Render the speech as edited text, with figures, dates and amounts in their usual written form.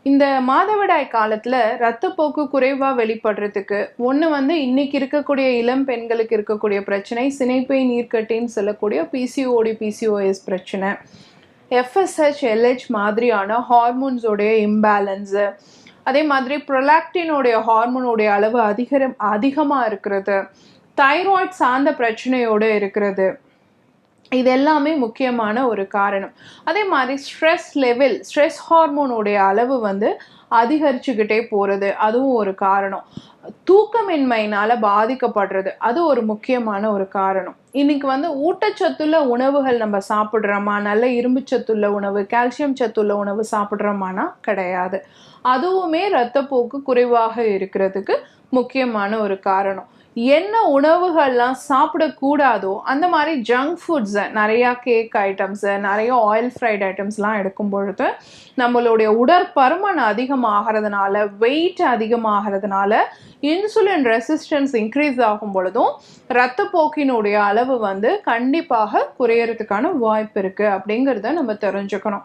இந்த மாதவிடாய் காலத்துல ரத்தப்போக்கு குறைவா வெளிப்படுறதுக்கு ஒன்று வந்து இன்னைக்கு இருக்கக்கூடிய இளம் பெண்களுக்கு இருக்கக்கூடிய பிரச்சனை சினைப்பை நீர்க்கட்டின்னு சொல்லக்கூடிய பிசிஓடி பிசிஓஎஸ் பிரச்சனை, எஃப்எஸ்ஹெச் எல்ஹெச் மாதிரியான ஹார்மோன்ஸோடைய இம்பேலன்ஸு, அதே மாதிரி ப்ரொலாக்டினோடைய ஹார்மோனுடைய அளவு அதிகமாக இருக்கிறது, தைராய்டு சார்ந்த பிரச்சனையோடு இருக்கிறது, இது எல்லாமே முக்கியமான ஒரு காரணம். அதே மாதிரி ஸ்ட்ரெஸ் ஹார்மோனுடைய அளவு வந்து அதிகரிச்சுக்கிட்டே போகிறது, அதுவும் ஒரு காரணம். தூக்கமின்மையினால் பாதிக்கப்படுறது அது ஒரு முக்கியமான ஒரு காரணம். இன்னைக்கு வந்து ஊட்டச்சத்துள்ள உணவுகள் நம்ம சாப்பிட்றோமா, நல்ல இரும்பு சத்துள்ள உணவு, கால்சியம் சத்துள்ள உணவு சாப்பிட்றோமானா கிடையாது. அதுவுமே இரத்தப்போக்கு குறைவாக இருக்கிறதுக்கு முக்கியமான ஒரு காரணம். என்ன உணவுகள்லாம் சாப்பிடக்கூடாதோ அந்த மாதிரி ஜங்க் ஃபுட்ஸை, நிறையா கேக் ஐட்டம்ஸு, நிறைய ஆயில் ஃப்ரைட் ஐட்டம்ஸ்லாம் எடுக்கும் பொழுது நம்மளுடைய உடற்பருமன் அதிகமாகிறதுனால, வெயிட் அதிகமாகிறதுனால, இன்சுலின் ரெசிஸ்டன்ஸ் இன்க்ரீஸ் ஆகும் பொழுதும் இரத்தப்போக்கினுடைய அளவு வந்து கண்டிப்பாக குறையறதுக்கான வாய்ப்பு இருக்குது அப்படிங்கிறத நம்ம தெரிஞ்சுக்கணும்.